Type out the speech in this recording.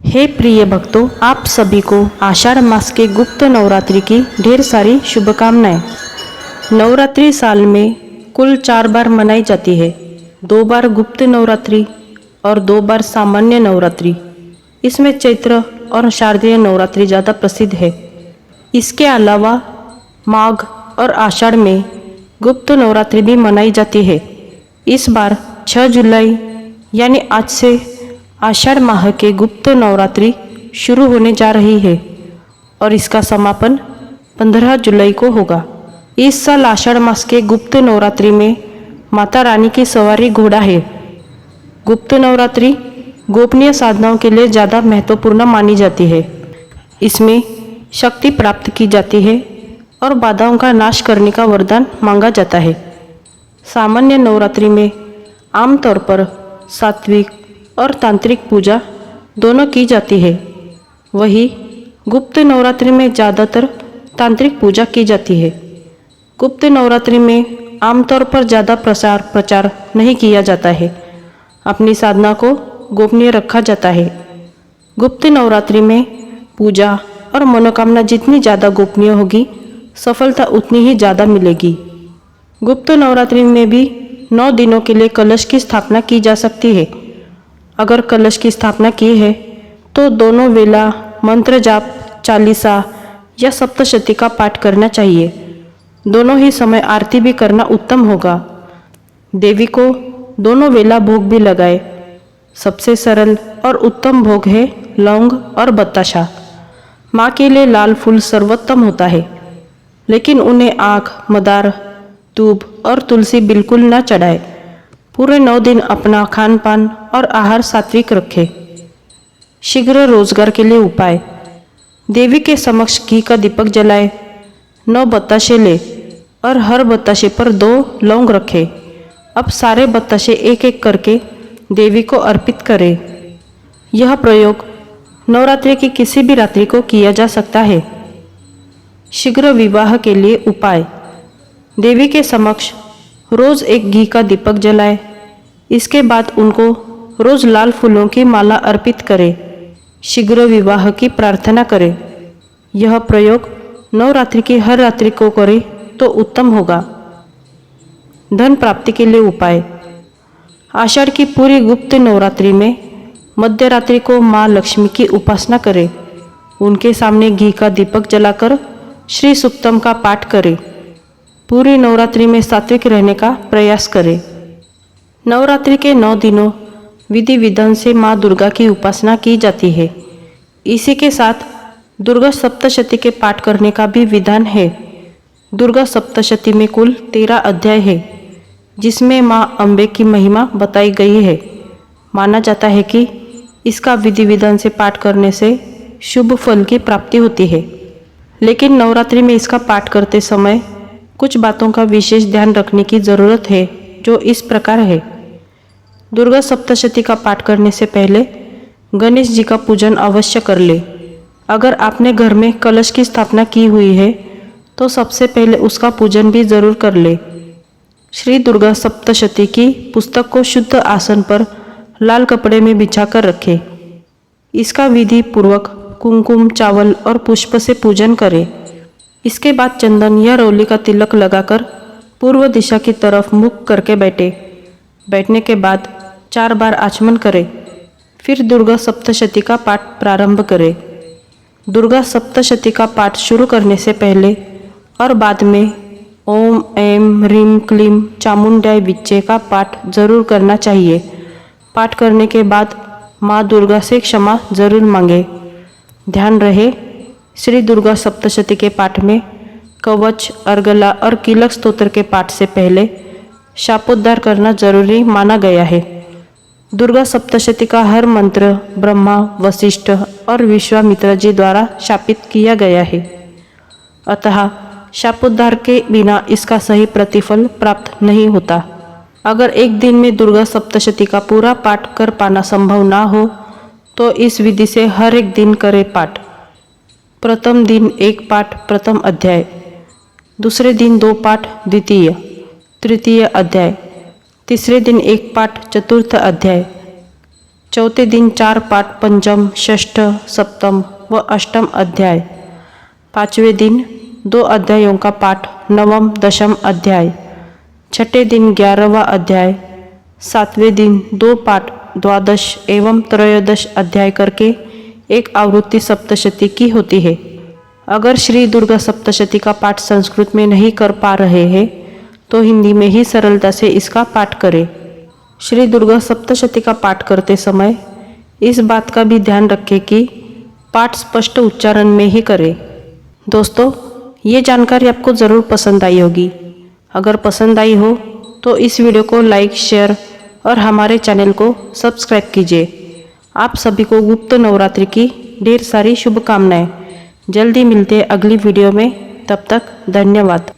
हे प्रिय भक्तों, आप सभी को आषाढ़ मास के गुप्त नवरात्रि की ढेर सारी शुभकामनाएं। नवरात्रि साल में कुल 4 बार मनाई जाती है। 2 बार गुप्त नवरात्रि और 2 बार सामान्य नवरात्रि। इसमें चैत्र और शारदीय नवरात्रि ज़्यादा प्रसिद्ध है। इसके अलावा माघ और आषाढ़ में गुप्त नवरात्रि भी मनाई जाती है। इस बार 6 जुलाई यानी आज से आषाढ़ माह के गुप्त नवरात्रि शुरू होने जा रही है और इसका समापन 15 जुलाई को होगा। इस साल आषाढ़ मास के गुप्त नवरात्रि में माता रानी की सवारी घोड़ा है। गुप्त नवरात्रि गोपनीय साधनाओं के लिए ज़्यादा महत्वपूर्ण मानी जाती है। इसमें शक्ति प्राप्त की जाती है और बाधाओं का नाश करने का वरदान मांगा जाता है। सामान्य नवरात्रि में आमतौर पर सात्विक और तांत्रिक पूजा दोनों की जाती है। वहीं गुप्त नवरात्रि में ज़्यादातर तांत्रिक पूजा की जाती है। गुप्त नवरात्रि में आमतौर पर ज़्यादा प्रचार नहीं किया जाता है। अपनी साधना को गोपनीय रखा जाता है। गुप्त नवरात्रि में पूजा और मनोकामना जितनी ज़्यादा गोपनीय होगी, सफलता उतनी ही ज़्यादा मिलेगी। गुप्त नवरात्रि में भी 9 दिनों के लिए कलश की स्थापना की जा सकती है। अगर कलश की स्थापना की है तो दोनों वेला मंत्र जाप, चालीसा या सप्तशती का पाठ करना चाहिए। दोनों ही समय आरती भी करना उत्तम होगा। देवी को दोनों वेला भोग भी लगाए। सबसे सरल और उत्तम भोग है लौंग और बताशा। माँ के लिए लाल फूल सर्वोत्तम होता है, लेकिन उन्हें आँख, मदार, दूब और तुलसी बिल्कुल न चढ़ाए। पूरे 9 दिन अपना खान पान और आहार सात्विक रखें। शीघ्र रोजगार के लिए उपाय। देवी के समक्ष घी का दीपक जलाए, 9 बताशे ले और हर बताशे पर 2 लौंग रखें। अब सारे बताशे एक एक करके देवी को अर्पित करें। यह प्रयोग नवरात्रि की किसी भी रात्रि को किया जा सकता है। शीघ्र विवाह के लिए उपाय। देवी के समक्ष रोज एक घी का दीपक जलाए। इसके बाद उनको रोज लाल फूलों की माला अर्पित करें। शीघ्र विवाह की प्रार्थना करें। यह प्रयोग नवरात्रि की हर रात्रि को करें तो उत्तम होगा। धन प्राप्ति के लिए उपाय। आषाढ़ की पूरी गुप्त नवरात्रि में मध्य रात्रि को माँ लक्ष्मी की उपासना करें। उनके सामने घी का दीपक जलाकर श्री सुक्तम का पाठ करें। पूरी नवरात्रि में सात्विक रहने का प्रयास करें। नवरात्रि के 9 दिनों विधि विधान से माँ दुर्गा की उपासना की जाती है। इसी के साथ दुर्गा सप्तशती के पाठ करने का भी विधान है। दुर्गा सप्तशती में कुल 13 अध्याय है, जिसमें माँ अम्बे की महिमा बताई गई है। माना जाता है कि इसका विधि विधान से पाठ करने से शुभ फल की प्राप्ति होती है। लेकिन नवरात्रि में इसका पाठ करते समय कुछ बातों का विशेष ध्यान रखने की ज़रूरत है, जो इस प्रकार है। दुर्गा सप्तशती का पाठ करने से पहले गणेश जी का पूजन अवश्य कर ले। अगर आपने घर में कलश की स्थापना की हुई है तो सबसे पहले उसका पूजन भी जरूर कर ले। श्री दुर्गा सप्तशती की पुस्तक को शुद्ध आसन पर लाल कपड़े में बिछाकर रखें। इसका विधि पूर्वक कुमकुम, चावल और पुष्प से पूजन करें। इसके बाद चंदन या रौली का तिलक लगाकर पूर्व दिशा की तरफ मुख करके बैठे। बैठने के बाद 4 बार आचमन करें। फिर दुर्गा सप्तशती का पाठ प्रारंभ करें। दुर्गा सप्तशती का पाठ शुरू करने से पहले और बाद में ओम ऐं ह्रीं क्लीं चामुंडाय विच्चे का पाठ जरूर करना चाहिए। पाठ करने के बाद माँ दुर्गा से क्षमा जरूर मांगे। ध्यान रहे, श्री दुर्गा सप्तशती के पाठ में कवच, अर्गला और कीलक स्तोत्र के पाठ से पहले शापोद्धार करना जरूरी माना गया है। दुर्गा सप्तशती का हर मंत्र ब्रह्मा, वशिष्ठ और विश्वामित्र जी द्वारा शापित किया गया है। अतः शापोद्धार के बिना इसका सही प्रतिफल प्राप्त नहीं होता। अगर एक दिन में दुर्गा सप्तशती का पूरा पाठ कर पाना संभव ना हो तो इस विधि से हर एक दिन करें पाठ। प्रथम दिन 1 पाठ प्रथम अध्याय, दूसरे दिन 2 पाठ द्वितीय, तृतीय अध्याय, तीसरे दिन 1 पाठ चतुर्थ अध्याय, चौथे दिन 4 पाठ पंचम, षष्ठ, सप्तम व अष्टम अध्याय। पाँचवें दिन 2 अध्यायों का पाठ नवम दशम अध्याय। छठे दिन 11वां अध्याय। सातवें दिन 2 पाठ द्वादश एवं त्रयोदश अध्याय करके एक आवृत्ति सप्तशती की होती है। अगर श्री दुर्गा सप्तशती का पाठ संस्कृत में नहीं कर पा रहे हैं तो हिंदी में ही सरलता से इसका पाठ करें। श्री दुर्गा सप्तशती का पाठ करते समय इस बात का भी ध्यान रखें कि पाठ स्पष्ट उच्चारण में ही करें। दोस्तों, ये जानकारी आपको ज़रूर पसंद आई होगी। अगर पसंद आई हो तो इस वीडियो को लाइक, शेयर और हमारे चैनल को सब्सक्राइब कीजिए। आप सभी को गुप्त नवरात्रि की ढेर सारी शुभकामनाएं। जल्दी मिलते हैं अगली वीडियो में, तब तक धन्यवाद।